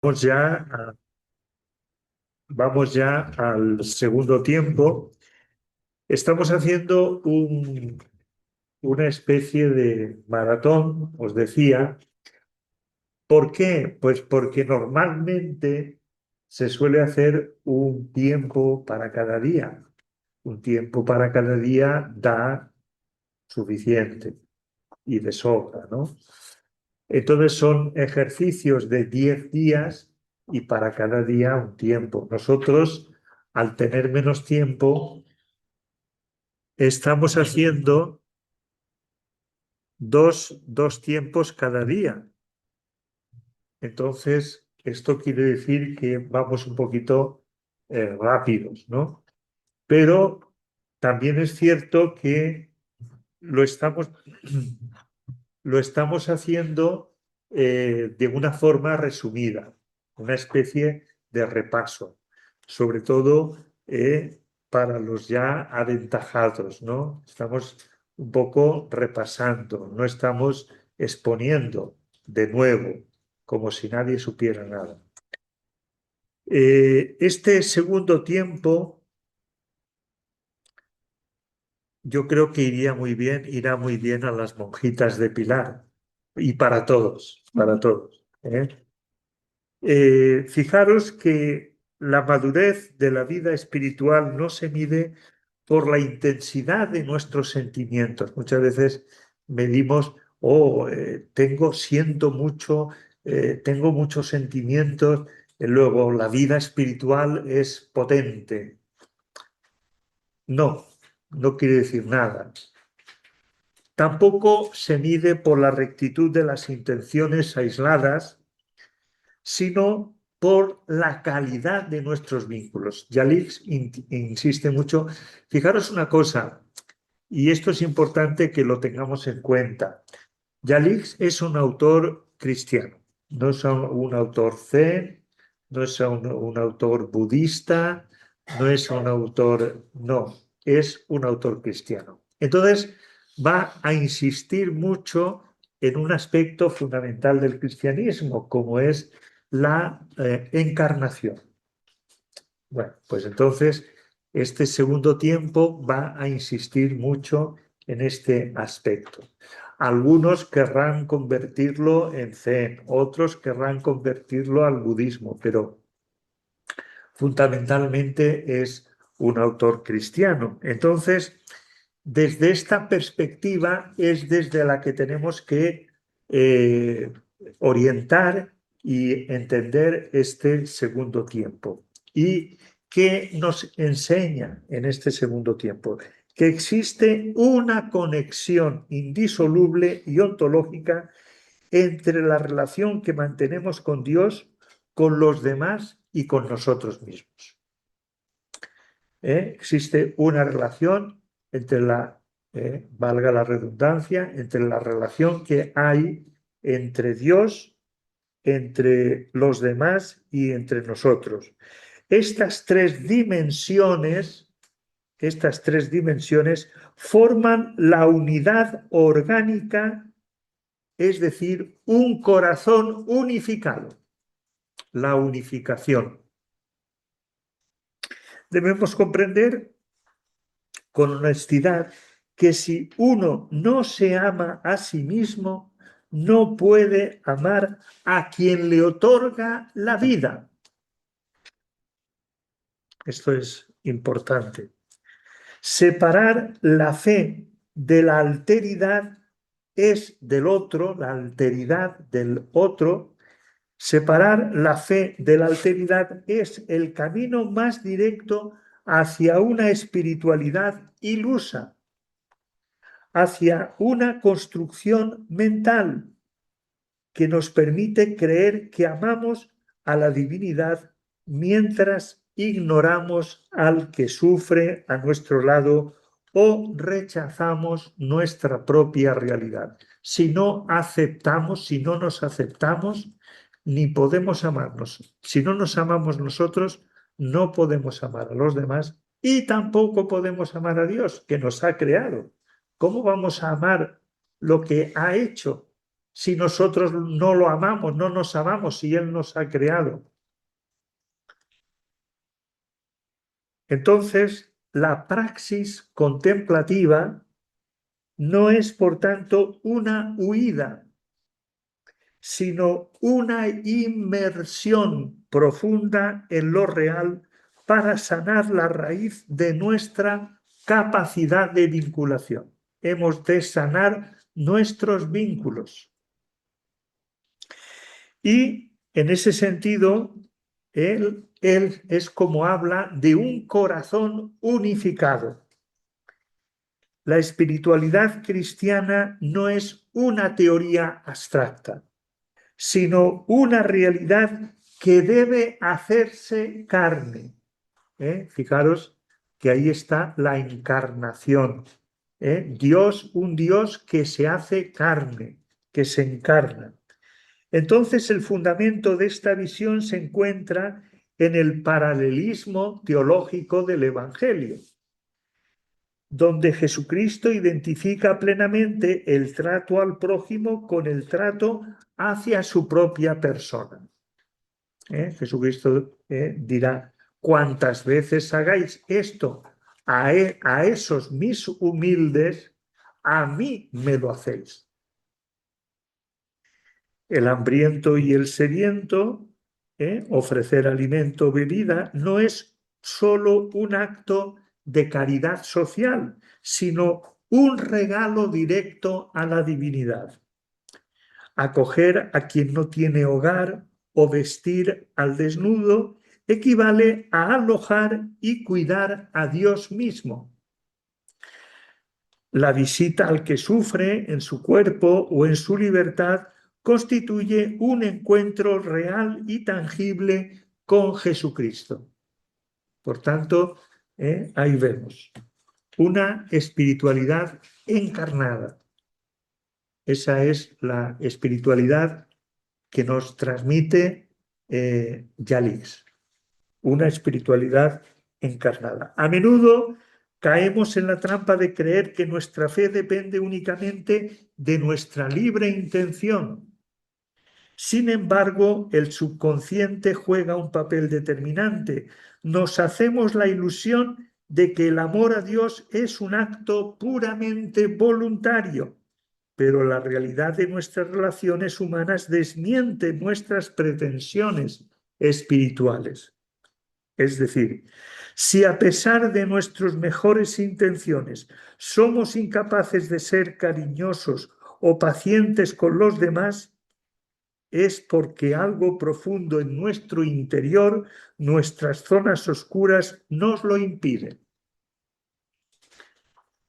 Vamos ya, vamos ya al segundo tiempo. Estamos haciendo una especie de maratón, os decía. ¿Por qué? Pues porque normalmente se suele hacer un tiempo para cada día. Un tiempo para cada día da suficiente y de sobra, ¿no? Entonces son ejercicios de 10 días y para cada día un tiempo. Nosotros, al tener menos tiempo, estamos haciendo dos tiempos cada día. Entonces, esto quiere decir que vamos un poquito rápidos, ¿no? Pero también es cierto que lo estamos, lo estamos haciendo de una forma resumida, una especie de repaso, sobre todo para los ya aventajados, ¿no? Estamos un poco repasando, no estamos exponiendo de nuevo, como si nadie supiera nada. Este segundo tiempo yo creo que irá muy bien a las monjitas de Pilar y para todos. Fijaros que la madurez de la vida espiritual no se mide por la intensidad de nuestros sentimientos. Muchas veces medimos, siento mucho, tengo muchos sentimientos, luego la vida espiritual es potente. No, no quiere decir nada. Tampoco se mide por la rectitud de las intenciones aisladas, sino por la calidad de nuestros vínculos. Yalix insiste mucho. Fijaros una cosa, y esto es importante que lo tengamos en cuenta. Yalix es un autor cristiano, no es un autor zen, no es un autor budista, no es un autor, no, es un autor cristiano. Entonces, va a insistir mucho en un aspecto fundamental del cristianismo, como es la encarnación. Bueno, pues entonces este segundo tiempo va a insistir mucho en este aspecto. Algunos querrán convertirlo en zen, otros querrán convertirlo al budismo, pero fundamentalmente es un autor cristiano. Entonces, desde esta perspectiva es desde la que tenemos que eh, orientar y entender este segundo tiempo. ¿Y qué nos enseña en este segundo tiempo? Que existe una conexión indisoluble y ontológica entre la relación que mantenemos con Dios, con los demás y con nosotros mismos. Existe una relación entre valga la redundancia, entre la relación que hay entre Dios, entre los demás y entre nosotros. Estas tres dimensiones, estas tres dimensiones forman la unidad orgánica, es decir, un corazón unificado, la unificación. Debemos comprender con honestidad que si uno no se ama a sí mismo, no puede amar a quien le otorga la vida. Esto es importante. Separar la fe de la alteridad es del otro, la alteridad del otro. Separar la fe de la alteridad es el camino más directo hacia una espiritualidad ilusa, hacia una construcción mental que nos permite creer que amamos a la divinidad mientras ignoramos al que sufre a nuestro lado o rechazamos nuestra propia realidad. Si no aceptamos, si no nos aceptamos, ni podemos amarnos. Si no nos amamos nosotros, no podemos amar a los demás y tampoco podemos amar a Dios, que nos ha creado. ¿Cómo vamos a amar lo que ha hecho si nosotros no lo amamos, no nos amamos, si Él nos ha creado? Entonces, la praxis contemplativa no es, por tanto, una huida, sino una inmersión profunda en lo real para sanar la raíz de nuestra capacidad de vinculación. Hemos de sanar nuestros vínculos. Y en ese sentido, él es como habla de un corazón unificado. La espiritualidad cristiana no es una teoría abstracta, sino una realidad que debe hacerse carne. Fijaros que ahí está la encarnación. Dios, un Dios que se hace carne, que se encarna. Entonces, el fundamento de esta visión se encuentra en el paralelismo teológico del Evangelio, donde Jesucristo identifica plenamente el trato al prójimo con el trato hacia su propia persona. Jesucristo dirá: cuantas veces hagáis esto a esos mis humildes, a mí me lo hacéis. El hambriento y el sediento, ofrecer alimento o bebida, no es solo un acto de caridad social, sino un regalo directo a la divinidad. Acoger a quien no tiene hogar o vestir al desnudo equivale a alojar y cuidar a Dios mismo. La visita al que sufre en su cuerpo o en su libertad constituye un encuentro real y tangible con Jesucristo. Por tanto, ahí vemos una espiritualidad encarnada. Esa es la espiritualidad que nos transmite Yalix, una espiritualidad encarnada. A menudo caemos en la trampa de creer que nuestra fe depende únicamente de nuestra libre intención. Sin embargo, el subconsciente juega un papel determinante. Nos hacemos la ilusión de que el amor a Dios es un acto puramente voluntario, pero la realidad de nuestras relaciones humanas desmiente nuestras pretensiones espirituales. Es decir, si a pesar de nuestras mejores intenciones somos incapaces de ser cariñosos o pacientes con los demás, es porque algo profundo en nuestro interior, nuestras zonas oscuras, nos lo impiden.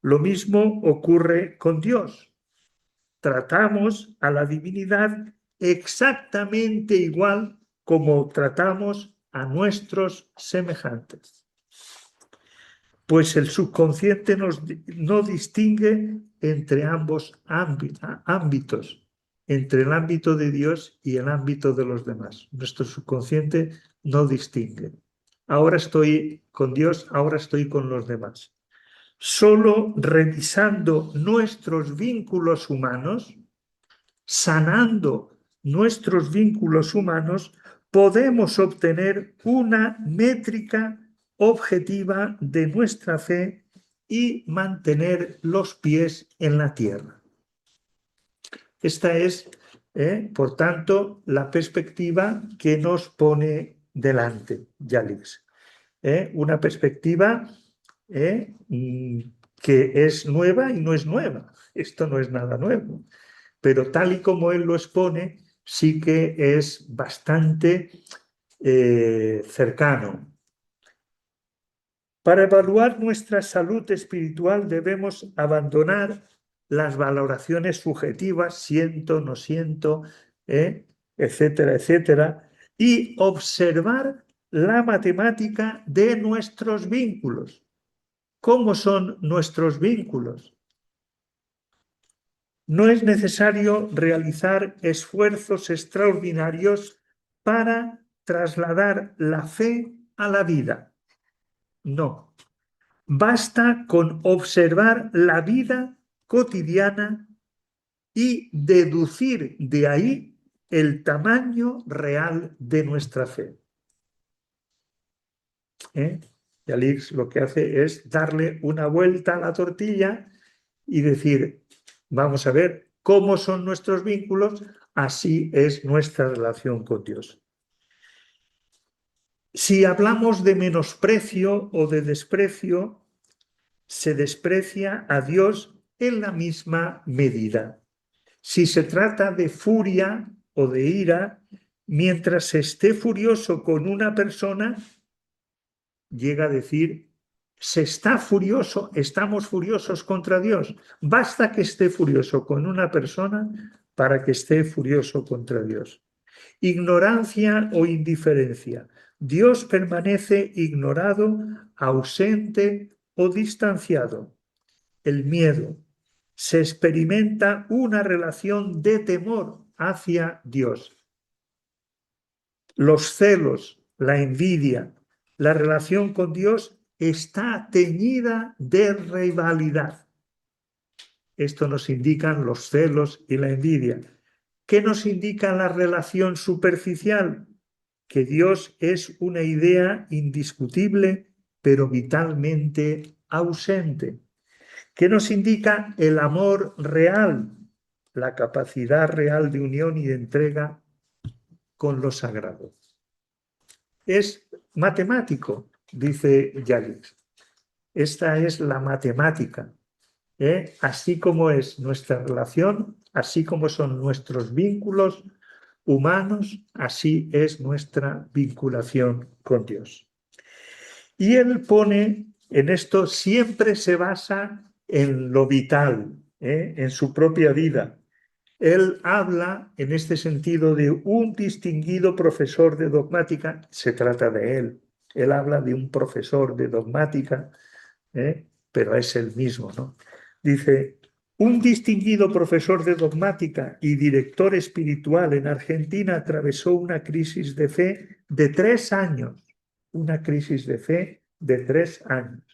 Lo mismo ocurre con Dios. Tratamos a la divinidad exactamente igual como tratamos a nuestros semejantes. Pues el subconsciente no distingue entre ambos ámbitos, entre el ámbito de Dios y el ámbito de los demás. Nuestro subconsciente no distingue. Ahora estoy con Dios, ahora estoy con los demás. Solo revisando nuestros vínculos humanos, sanando nuestros vínculos humanos, podemos obtener una métrica objetiva de nuestra fe y mantener los pies en la tierra. Esta es, por tanto, la perspectiva que nos pone delante Yalix. Una perspectiva que es nueva y no es nueva. Esto no es nada nuevo. Pero tal y como él lo expone, sí que es bastante cercano. Para evaluar nuestra salud espiritual debemos abandonar las valoraciones subjetivas, siento, no siento, etcétera, etcétera, y observar la matemática de nuestros vínculos. ¿Cómo son nuestros vínculos? No es necesario realizar esfuerzos extraordinarios para trasladar la fe a la vida. No. Basta con observar la vida cotidiana y deducir de ahí el tamaño real de nuestra fe. Yalix lo que hace es darle una vuelta a la tortilla y decir, vamos a ver cómo son nuestros vínculos, así es nuestra relación con Dios. Si hablamos de menosprecio o de desprecio, se desprecia a Dios en la misma medida. Si se trata de furia o de ira, mientras se esté furioso con una persona, llega a decir, se está furioso, estamos furiosos contra Dios. Basta que esté furioso con una persona para que esté furioso contra Dios. Ignorancia o indiferencia. Dios permanece ignorado, ausente o distanciado. El miedo. Se experimenta una relación de temor hacia Dios. Los celos, la envidia, la relación con Dios está teñida de rivalidad. Esto nos indican los celos y la envidia. ¿Qué nos indica la relación superficial? Que Dios es una idea indiscutible, pero vitalmente ausente. ¿Qué nos indica el amor real? La capacidad real de unión y de entrega con lo sagrado. Es matemático, dice Yalix. Esta es la matemática. Así como es nuestra relación, así como son nuestros vínculos humanos, así es nuestra vinculación con Dios. Y él pone en esto, siempre se basa en lo vital, en su propia vida. Él habla en este sentido de un distinguido profesor de dogmática, se trata de él. Él habla de un profesor de dogmática, pero es el mismo, ¿no? Dice, un distinguido profesor de dogmática y director espiritual en Argentina atravesó una crisis de fe de 3 años. Una crisis de fe de 3 años.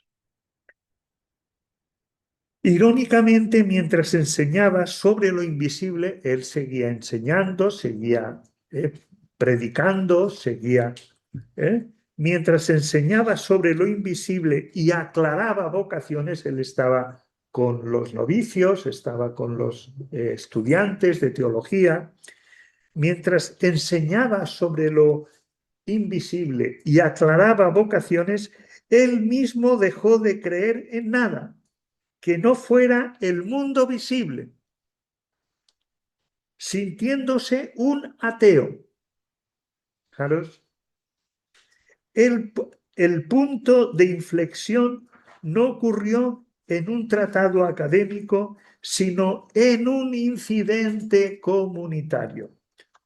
Irónicamente, mientras enseñaba sobre lo invisible, él seguía enseñando, seguía predicando, seguía... Mientras enseñaba sobre lo invisible y aclaraba vocaciones, él estaba con los novicios, estaba con los estudiantes de teología. Mientras enseñaba sobre lo invisible y aclaraba vocaciones, él mismo dejó de creer en nada que no fuera el mundo visible, sintiéndose un ateo. Fijaros, el punto de inflexión no ocurrió en un tratado académico, sino en un incidente comunitario.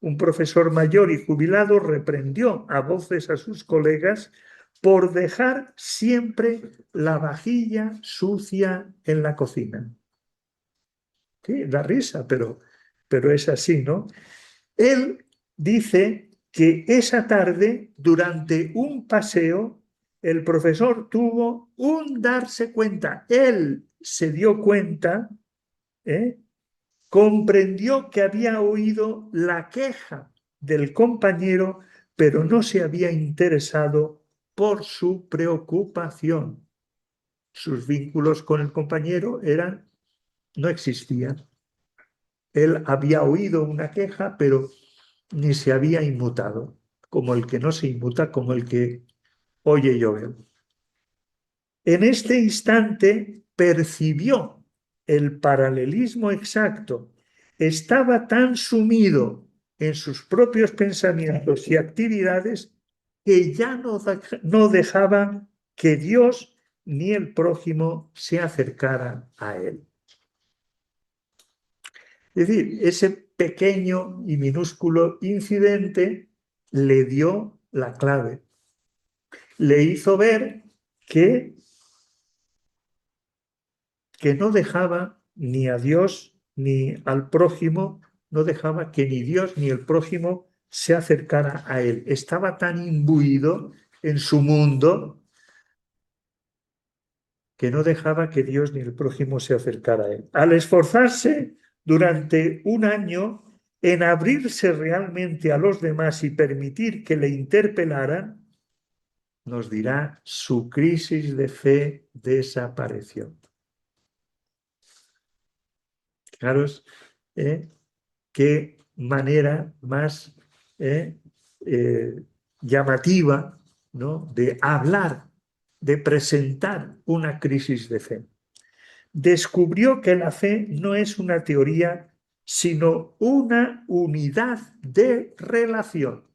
Un profesor mayor y jubilado reprendió a voces a sus colegas por dejar siempre la vajilla sucia en la cocina. Sí, da risa, pero es así, ¿no? Él dice que esa tarde, durante un paseo, el profesor tuvo un darse cuenta. Él se dio cuenta, comprendió que había oído la queja del compañero, pero no se había interesado por su preocupación. Sus vínculos con el compañero no existían. Él había oído una queja, pero ni se había inmutado, como el que no se inmuta, como el que oye y llover. En este instante percibió el paralelismo exacto. Estaba tan sumido en sus propios pensamientos y actividades que ya no dejaba que Dios ni el prójimo se acercaran a él. Es decir, ese pequeño y minúsculo incidente le dio la clave. Le hizo ver que no dejaba ni a Dios ni al prójimo, no dejaba que ni Dios ni el prójimo se acercara a él. Estaba tan imbuido en su mundo que no dejaba que Dios ni el prójimo se acercara a él. Al esforzarse durante un año en abrirse realmente a los demás y permitir que le interpelaran, nos dirá, su crisis de fe desapareció. Fijaros qué manera más llamativa, ¿no?, de hablar, de presentar una crisis de fe. Descubrió que la fe no es una teoría, sino una unidad de relación.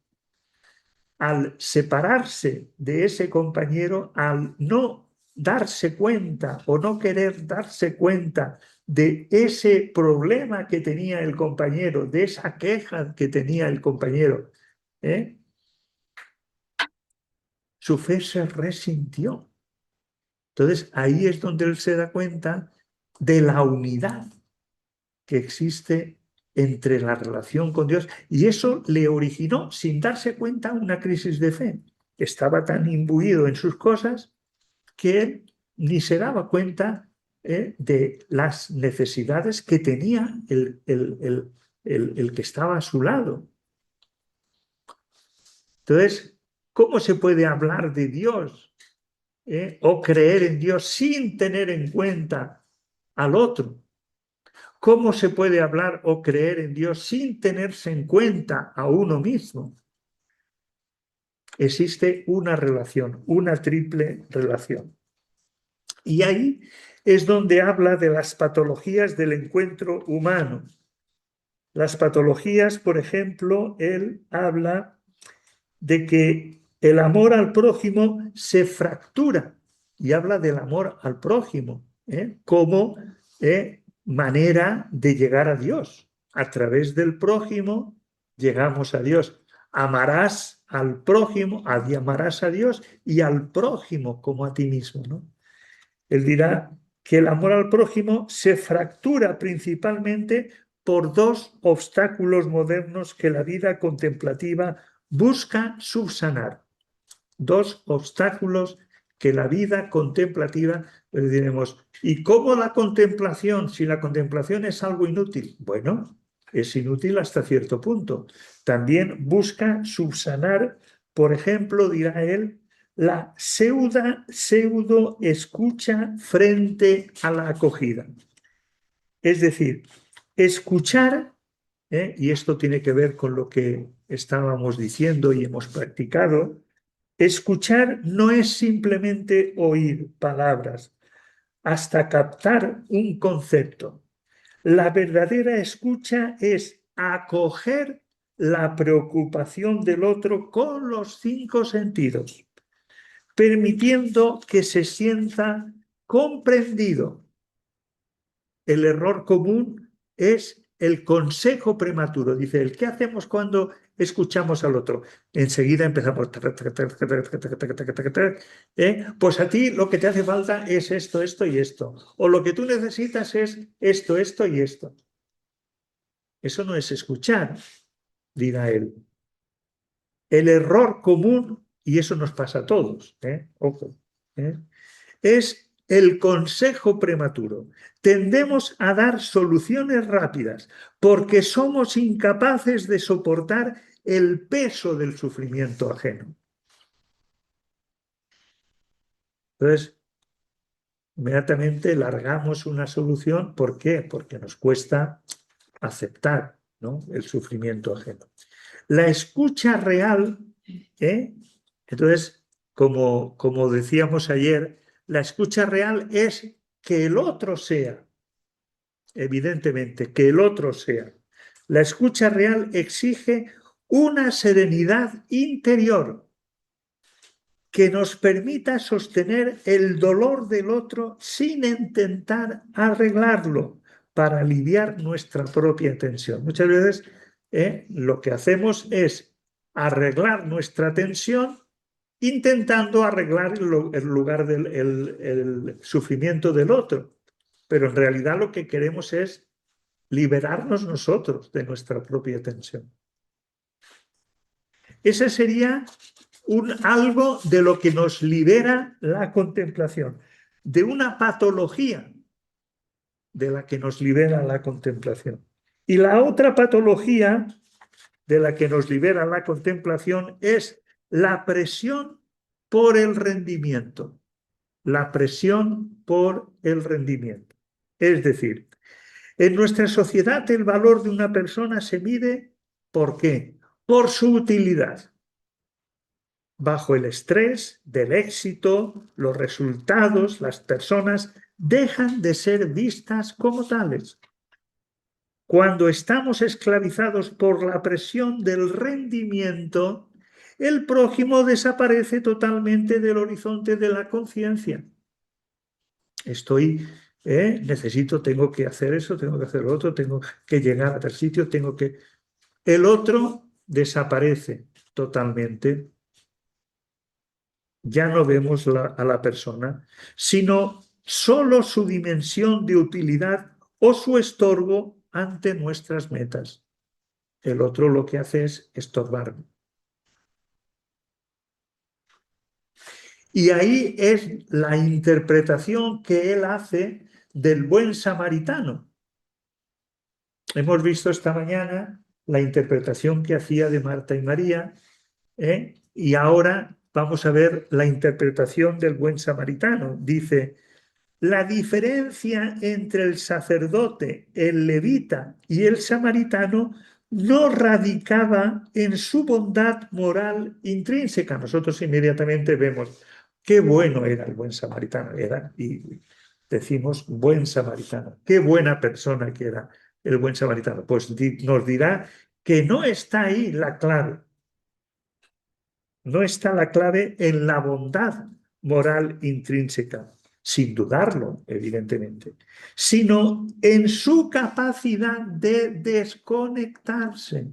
Al separarse de ese compañero, al no darse cuenta o no querer darse cuenta de ese problema que tenía el compañero, de esa queja que tenía el compañero, su fe se resintió. Entonces, ahí es donde él se da cuenta de la unidad que existe entre la relación con Dios, y eso le originó, sin darse cuenta, una crisis de fe. Estaba tan imbuido en sus cosas que él ni se daba cuenta de las necesidades que tenía el que estaba a su lado. Entonces, ¿cómo se puede hablar de Dios o creer en Dios sin tener en cuenta al otro? ¿Cómo se puede hablar o creer en Dios sin tenerse en cuenta a uno mismo? Existe una relación, una triple relación. Y ahí es donde habla de las patologías del encuentro humano. Las patologías, por ejemplo, él habla de que el amor al prójimo se fractura y habla del amor al prójimo como manera de llegar a Dios. A través del prójimo llegamos a Dios. Amarás al prójimo, amarás a Dios y al prójimo como a ti mismo, ¿no? Él dirá que el amor al prójimo se fractura principalmente por dos obstáculos modernos que la vida contemplativa busca subsanar. Dos obstáculos que la vida contemplativa, pues diremos, ¿y cómo la contemplación? Si la contemplación es algo inútil, bueno, es inútil hasta cierto punto. También busca subsanar, por ejemplo, dirá él, la pseudo escucha frente a la acogida. Es decir, escuchar, y esto tiene que ver con lo que estábamos diciendo y hemos practicado, escuchar no es simplemente oír palabras hasta captar un concepto. La verdadera escucha es acoger la preocupación del otro con los 5 sentidos, permitiendo que se sienta comprendido. El error común es el consejo prematuro. Dice él, ¿qué hacemos cuando escuchamos al otro? Enseguida empezamos, pues a ti lo que te hace falta es esto, esto y esto. O lo que tú necesitas es esto, esto y esto. Eso no es escuchar, dirá él. El error común, y eso nos pasa a todos, ojo, es el consejo prematuro. Tendemos a dar soluciones rápidas porque somos incapaces de soportar el peso del sufrimiento ajeno. Entonces, inmediatamente largamos una solución. ¿Por qué? Porque nos cuesta aceptar, ¿no?, el sufrimiento ajeno. La escucha real, entonces, como decíamos ayer, la escucha real es que el otro sea, evidentemente, que el otro sea. La escucha real exige una serenidad interior que nos permita sostener el dolor del otro sin intentar arreglarlo para aliviar nuestra propia tensión. Muchas veces lo que hacemos es arreglar nuestra tensión intentando arreglar el lugar del sufrimiento del otro. Pero en realidad lo que queremos es liberarnos nosotros de nuestra propia tensión. Ese sería algo de lo que nos libera la contemplación, de una patología de la que nos libera la contemplación. Y la otra patología de la que nos libera la contemplación es la presión por el rendimiento. La presión por el rendimiento. Es decir, en nuestra sociedad el valor de una persona se mide ¿por qué? Por su utilidad. Bajo el estrés del éxito, los resultados, las personas dejan de ser vistas como tales. Cuando estamos esclavizados por la presión del rendimiento, el prójimo desaparece totalmente del horizonte de la conciencia. Necesito, tengo que hacer eso, tengo que hacer lo otro, tengo que llegar a tal sitio, tengo que... El otro desaparece totalmente. Ya no vemos a la persona, sino solo su dimensión de utilidad o su estorbo ante nuestras metas. El otro lo que hace es estorbarme. Y ahí es la interpretación que él hace del buen samaritano. Hemos visto esta mañana la interpretación que hacía de Marta y María, y ahora vamos a ver la interpretación del buen samaritano. Dice, la diferencia entre el sacerdote, el levita y el samaritano no radicaba en su bondad moral intrínseca. Nosotros inmediatamente vemos qué bueno era el buen samaritano, y decimos buen samaritano, qué buena persona que era el buen samaritano. Pues nos dirá que no está ahí la clave. No está la clave en la bondad moral intrínseca, sin dudarlo, evidentemente, sino en su capacidad de desconectarse.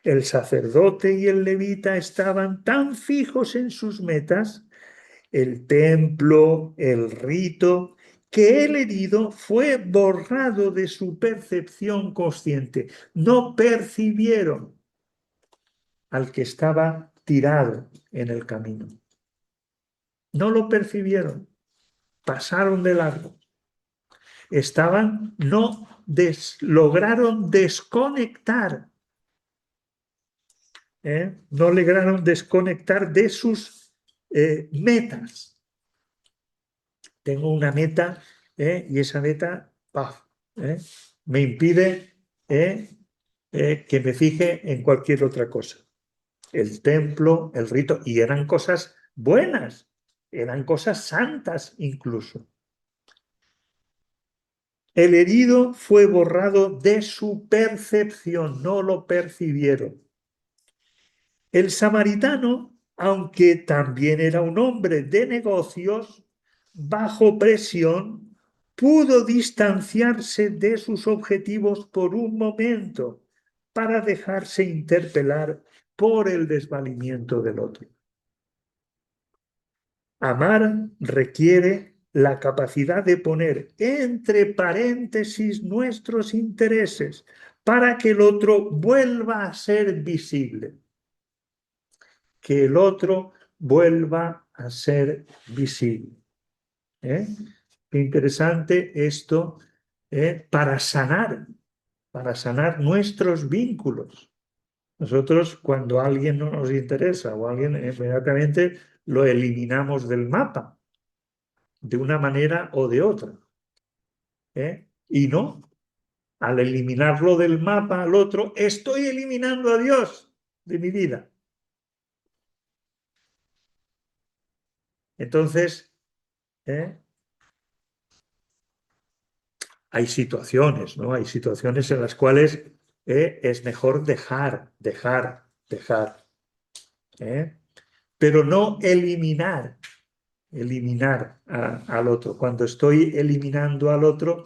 El sacerdote y el levita estaban tan fijos en sus metas, el templo, el rito, que el herido fue borrado de su percepción consciente. No percibieron al que estaba tirado en el camino. No lo percibieron, pasaron de largo. Lograron desconectar, no lograron desconectar de sus metas. Tengo una meta, y esa meta me impide que me fije en cualquier otra cosa. El templo, el rito, y eran cosas buenas, eran cosas santas incluso. El herido fue borrado de su percepción, no lo percibieron. El samaritano, aunque también era un hombre de negocios, bajo presión, pudo distanciarse de sus objetivos por un momento para dejarse interpelar por el desvalimiento del otro. Amar requiere la capacidad de poner entre paréntesis nuestros intereses para que el otro vuelva a ser visible. Que el otro vuelva a ser visible. Qué interesante esto para sanar nuestros vínculos. Nosotros, cuando alguien no nos interesa o alguien, inmediatamente lo eliminamos del mapa, de una manera o de otra. Y no, al eliminarlo del mapa al otro, estoy eliminando a Dios de mi vida. Entonces, hay situaciones, ¿no? Hay situaciones en las cuales es mejor dejar, pero no eliminar al otro. Cuando estoy eliminando al otro,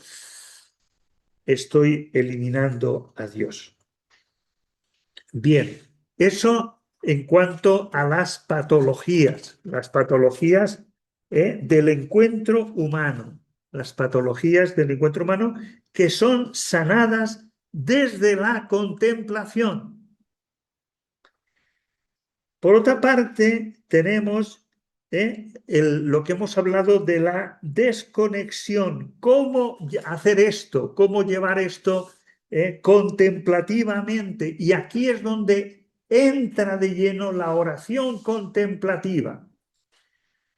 estoy eliminando a Dios. Bien, eso en cuanto a las patologías del encuentro humano, las patologías del encuentro humano que son sanadas desde la contemplación. Por otra parte, tenemos lo que hemos hablado de la desconexión, cómo hacer esto, cómo llevar esto contemplativamente. Y aquí es donde entra de lleno la oración contemplativa.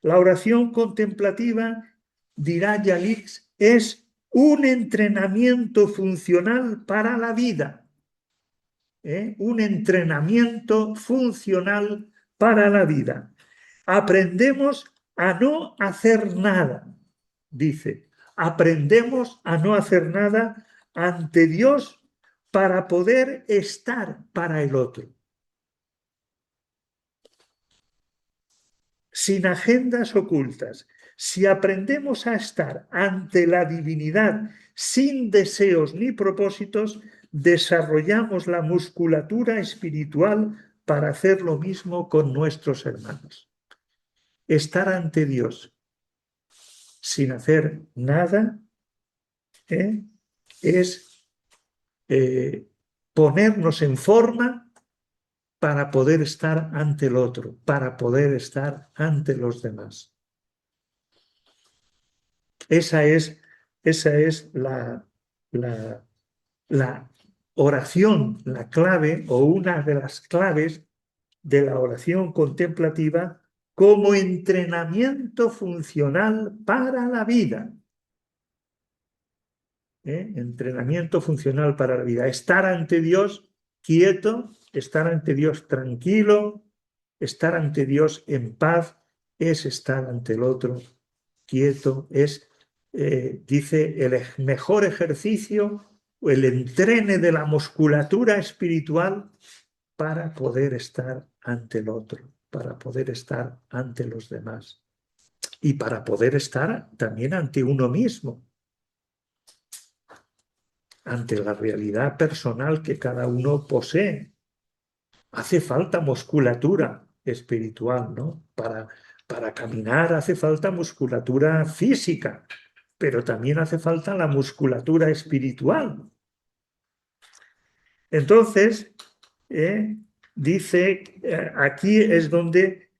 La oración contemplativa, dirá Yalix, es un entrenamiento funcional para la vida. Un entrenamiento funcional para la vida. Aprendemos a no hacer nada, dice. Aprendemos a no hacer nada ante Dios para poder estar para el otro. Sin agendas ocultas. Si aprendemos a estar ante la divinidad sin deseos ni propósitos, desarrollamos la musculatura espiritual para hacer lo mismo con nuestros hermanos. Estar ante Dios sin hacer nada es ponernos en forma para poder estar ante el otro, para poder estar ante los demás. Esa es la oración, la clave o una de las claves de la oración contemplativa como entrenamiento funcional para la vida. Entrenamiento funcional para la vida. Estar ante Dios quieto, estar ante Dios tranquilo, estar ante Dios en paz, es estar ante el otro quieto, dice, el mejor ejercicio, el entrene de la musculatura espiritual para poder estar ante el otro, para poder estar ante los demás y para poder estar también ante uno mismo, ante la realidad personal que cada uno posee. Hace falta musculatura espiritual, ¿no? Para caminar hace falta musculatura física, pero también hace falta la musculatura espiritual. Entonces, dice, aquí es donde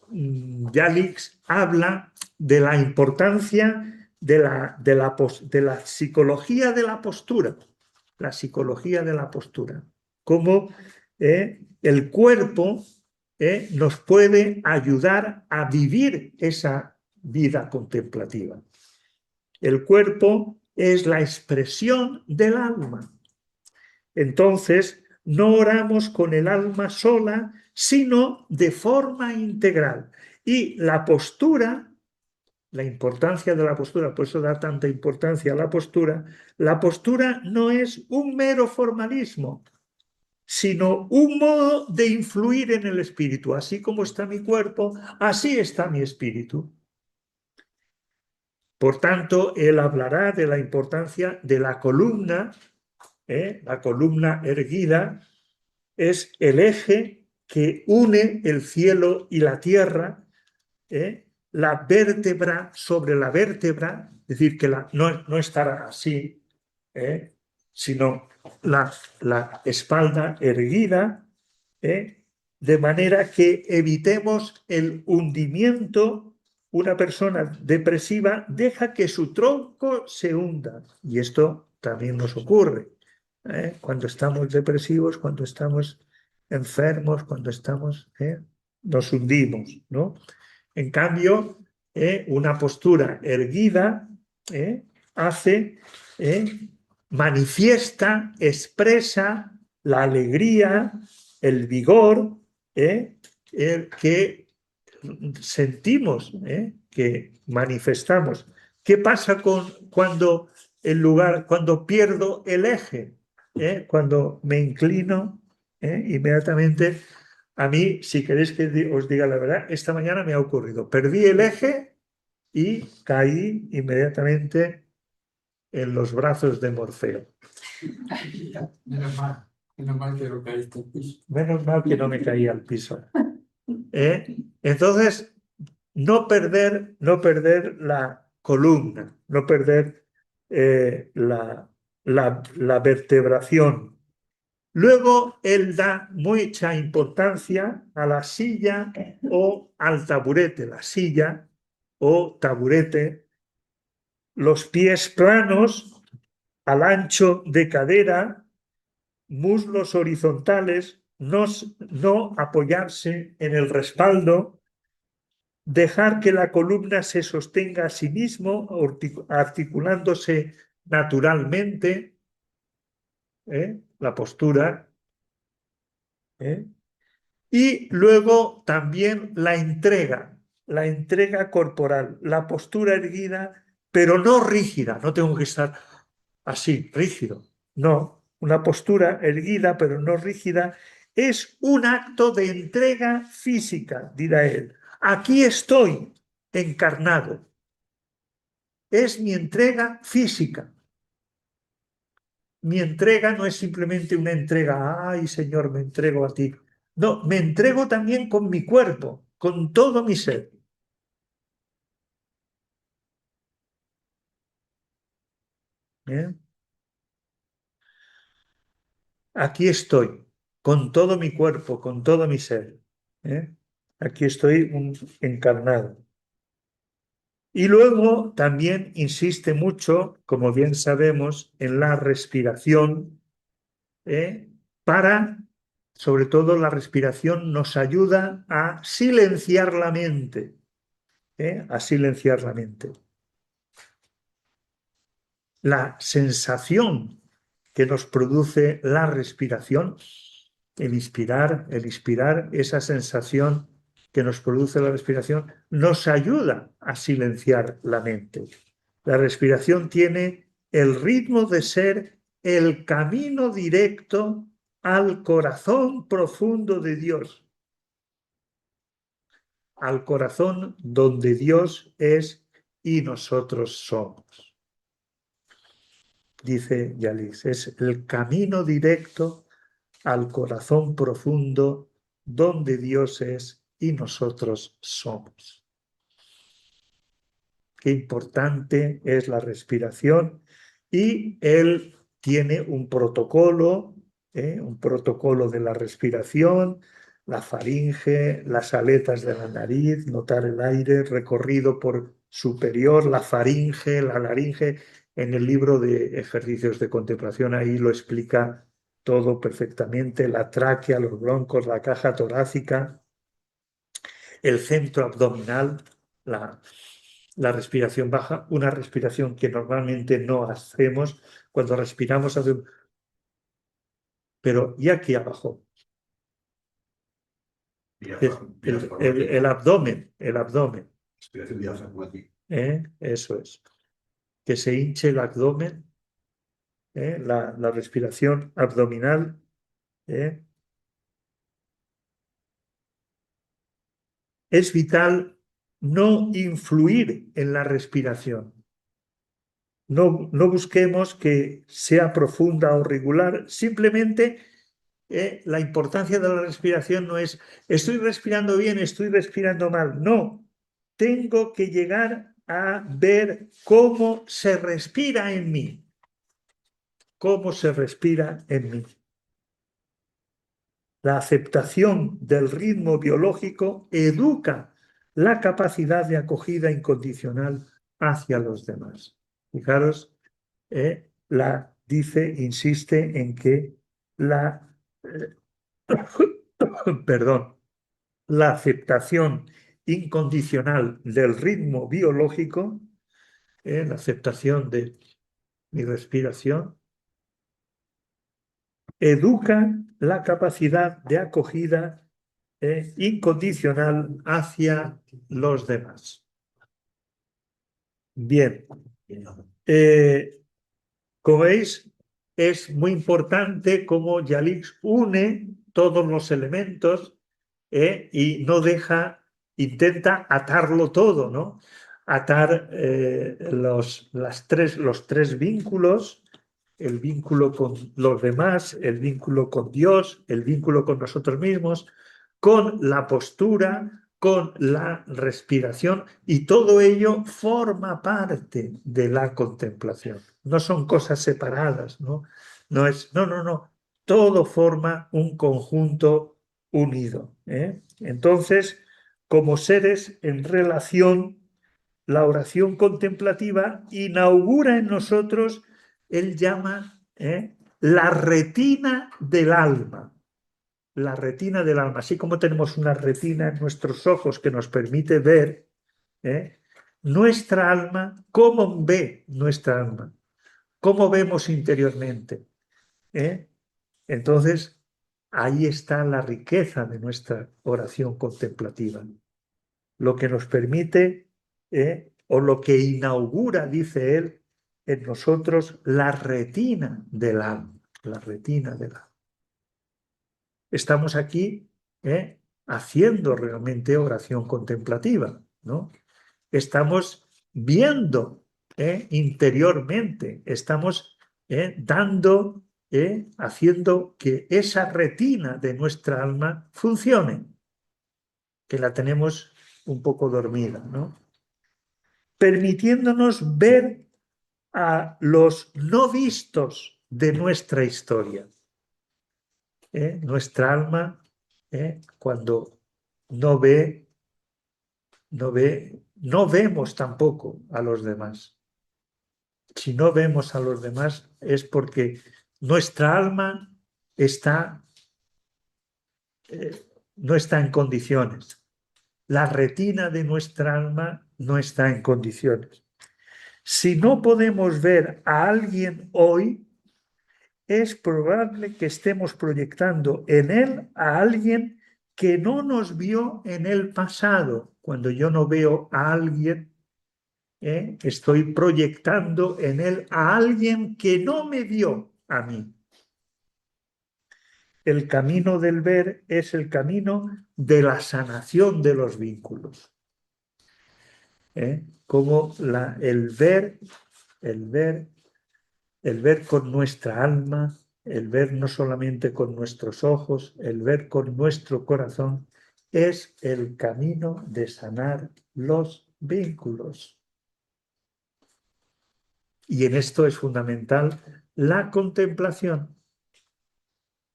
Yalix habla de la importancia de la psicología de la postura, la psicología de la postura, cómo el cuerpo nos puede ayudar a vivir esa vida contemplativa. El cuerpo es la expresión del alma. Entonces, no oramos con el alma sola, sino de forma integral. Y la postura, la importancia de la postura, por eso da tanta importancia a la postura no es un mero formalismo, sino un modo de influir en el espíritu. Así como está mi cuerpo, así está mi espíritu. Por tanto, él hablará de la importancia de la columna erguida, es el eje que une el cielo y la tierra, la vértebra sobre la vértebra, es decir, que no estará así, sino la espalda erguida, de manera que evitemos el hundimiento. Una persona depresiva deja que su tronco se hunda, y esto también nos ocurre. Cuando estamos depresivos, cuando estamos enfermos, cuando nos hundimos, ¿no? En cambio, una postura erguida manifiesta, expresa la alegría, el vigor que sentimos, que manifestamos. ¿Qué pasa cuando pierdo el eje? Cuando me inclino, inmediatamente, a mí, si queréis que os diga la verdad, esta mañana me ha ocurrido. Perdí el eje y caí inmediatamente en los brazos de Morfeo. Menos mal que no caíste al piso. Menos mal que no me caí al piso. Entonces, no perder la columna, no perder la vertebración. Luego, él da mucha importancia a la silla o al taburete, la silla o taburete, los pies planos, al ancho de cadera, muslos horizontales, no apoyarse en el respaldo, dejar que la columna se sostenga a sí mismo, articulándose naturalmente, la postura, y luego también la entrega corporal, la postura erguida, pero no rígida, no tengo que estar así, rígido, no, una postura erguida, pero no rígida, es un acto de entrega física, dirá él. Aquí estoy encarnado. Es mi entrega física. Mi entrega no es simplemente una entrega, ay Señor, me entrego a ti. No, me entrego también con mi cuerpo, con todo mi ser. ¿Eh? Aquí estoy, con todo mi cuerpo, con todo mi ser. ¿Eh? Aquí estoy encarnado. Y luego también insiste mucho, como bien sabemos, en la respiración, para, sobre todo la respiración nos ayuda a silenciar la mente, a silenciar la mente. La sensación que nos produce la respiración, el inspirar, esa sensación que nos produce la respiración, nos ayuda a silenciar la mente. La respiración tiene el ritmo de ser el camino directo al corazón profundo de Dios, al corazón donde Dios es y nosotros somos. Dice Yalis, es el camino directo al corazón profundo donde Dios es y nosotros somos. Qué importante es la respiración, y él tiene un protocolo de la respiración, la faringe, las aletas de la nariz, notar el aire recorrido por superior, la faringe, la laringe. En el libro de ejercicios de contemplación ahí lo explica todo perfectamente, la tráquea, los broncos, la caja torácica, el centro abdominal, la respiración baja, una respiración que normalmente no hacemos. Cuando respiramos, pero y aquí abajo, el abdomen, eso es, que se hinche el abdomen, la respiración abdominal. Es vital no influir en la respiración. No busquemos que sea profunda o regular, simplemente la importancia de la respiración no es estoy respirando bien, estoy respirando mal. No, tengo que llegar a ver cómo se respira en mí, cómo se respira en mí. La aceptación del ritmo biológico educa la capacidad de acogida incondicional hacia los demás. Fijaros, insiste en que perdón, la aceptación incondicional del ritmo biológico, la aceptación de mi respiración, educa la capacidad de acogida incondicional hacia los demás. Bien, como veis, es muy importante cómo Yalix une todos los elementos y no intenta atarlo todo, ¿no? Atar los tres vínculos, el vínculo con los demás, el vínculo con Dios, el vínculo con nosotros mismos, con la postura, con la respiración, y todo ello forma parte de la contemplación. No son cosas separadas, ¿no? No. Todo forma un conjunto unido. Entonces, como seres en relación. La oración contemplativa inaugura en nosotros, él llama la retina del alma. La retina del alma. Así como tenemos una retina en nuestros ojos que nos permite ver nuestra alma, cómo ve nuestra alma, cómo vemos interiormente. Entonces, ahí está la riqueza de nuestra oración contemplativa. Lo que nos permite, o lo que inaugura, dice él, en nosotros la retina del alma. La retina del alma. Estamos aquí haciendo realmente oración contemplativa, ¿no? Estamos viendo interiormente, estamos dando, haciendo que esa retina de nuestra alma funcione, que la tenemos un poco dormida, ¿no? Permitiéndonos ver a los no vistos de nuestra historia. Nuestra alma, cuando no ve, no vemos tampoco a los demás. Si no vemos a los demás es porque nuestra alma no está en condiciones. La retina de nuestra alma no está en condiciones. Si no podemos ver a alguien hoy, es probable que estemos proyectando en él a alguien que no nos vio en el pasado. Cuando yo no veo a alguien, estoy proyectando en él a alguien que no me vio a mí. El camino del ver es el camino de la sanación de los vínculos. Como el ver con nuestra alma, el ver no solamente con nuestros ojos, el ver con nuestro corazón, es el camino de sanar los vínculos. Y en esto es fundamental la contemplación.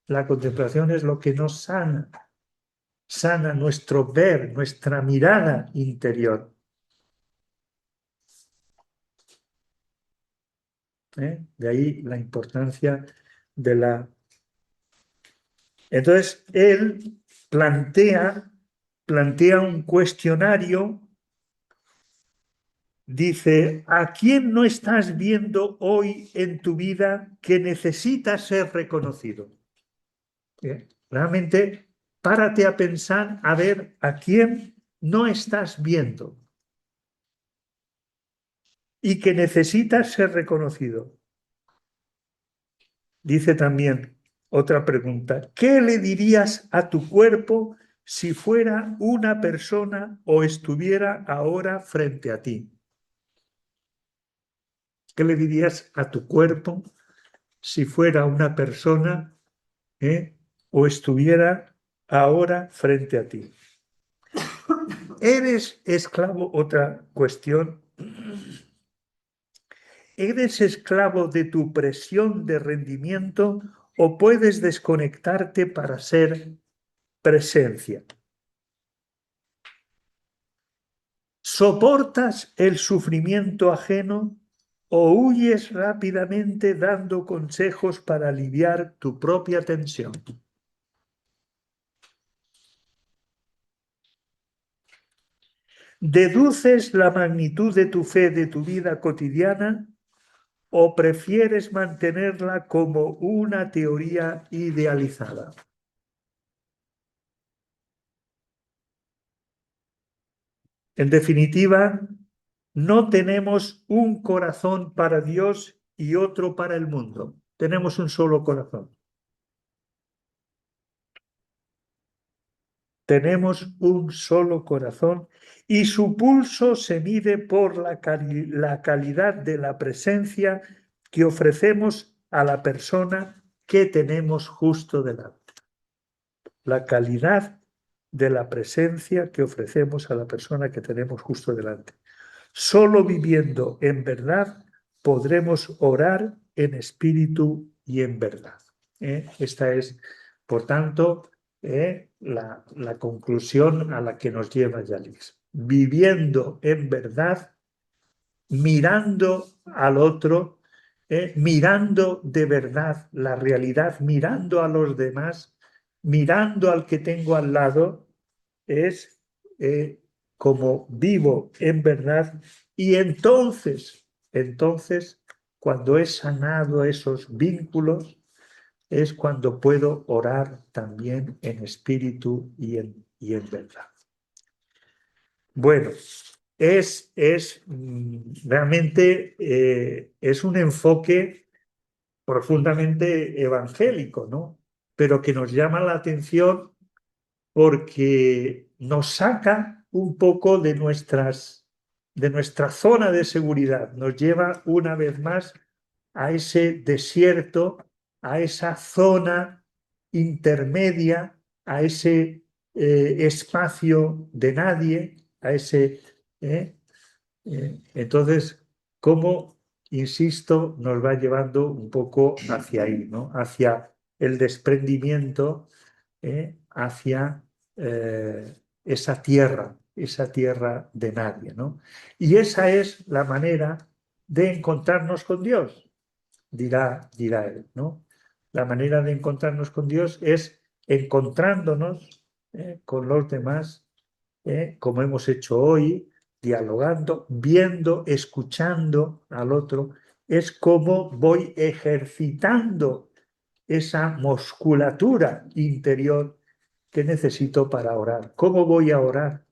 La contemplación es lo que nos sana. Sana nuestro ver, nuestra mirada interior. De ahí la importancia de la... Entonces, él plantea un cuestionario. Dice, ¿a quién no estás viendo hoy en tu vida que necesita ser reconocido? Realmente, párate a pensar a ver a quién no estás viendo y que necesita ser reconocido. Dice también otra pregunta, ¿qué le dirías a tu cuerpo si fuera una persona o estuviera ahora frente a ti? ¿Qué le dirías a tu cuerpo si fuera una persona o estuviera ahora frente a ti? ¿Eres esclavo? Otra cuestión. ¿Eres esclavo de tu presión de rendimiento o puedes desconectarte para ser presencia? ¿Soportas el sufrimiento ajeno o huyes rápidamente dando consejos para aliviar tu propia tensión? ¿Deduces la magnitud de tu fe de tu vida cotidiana o prefieres mantenerla como una teoría idealizada? En definitiva, no tenemos un corazón para Dios y otro para el mundo. Tenemos un solo corazón. Tenemos un solo corazón y su pulso se mide por la calidad de la presencia que ofrecemos a la persona que tenemos justo delante. La calidad de la presencia que ofrecemos a la persona que tenemos justo delante. Solo viviendo en verdad podremos orar en espíritu y en verdad. Esta es, por tanto, la conclusión a la que nos lleva Yalix. Viviendo en verdad, mirando al otro, mirando de verdad la realidad, mirando a los demás, mirando al que tengo al lado, es como vivo en verdad. Y entonces, cuando he sanado esos vínculos, es cuando puedo orar también en espíritu y en verdad. Bueno, realmente es un enfoque profundamente evangélico, ¿no? Pero que nos llama la atención porque nos saca un poco de nuestra zona de seguridad, nos lleva una vez más a ese desierto, a esa zona intermedia, a ese espacio de nadie, a ese... ¿eh? Entonces, ¿cómo, insisto, nos va llevando un poco hacia ahí, ¿no? Hacia el desprendimiento, hacia esa tierra de nadie, ¿no? Y esa es la manera de encontrarnos con Dios, dirá él, ¿no? La manera de encontrarnos con Dios es encontrándonos con los demás, como hemos hecho hoy, dialogando, viendo, escuchando al otro. Es como voy ejercitando esa musculatura interior que necesito para orar. ¿Cómo voy a orar?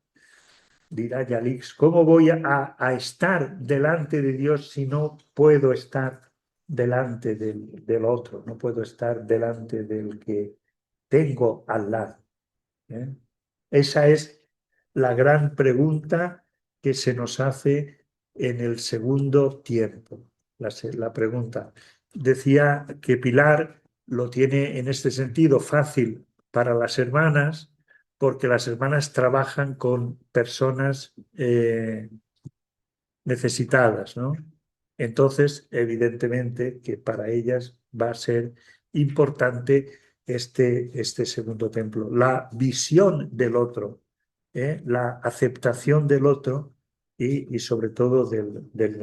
Dirá Yalix. ¿Cómo voy a estar delante de Dios si no puedo estar delante del otro? No puedo estar delante del que tengo al lado. ¿eh? Esa es la gran pregunta que se nos hace en el segundo tiempo. La pregunta. Decía que Pilar lo tiene en este sentido fácil para las hermanas, porque las hermanas trabajan con personas necesitadas, ¿no? Entonces, evidentemente que para ellas va a ser importante este segundo templo, la visión del otro, la aceptación del otro y sobre todo del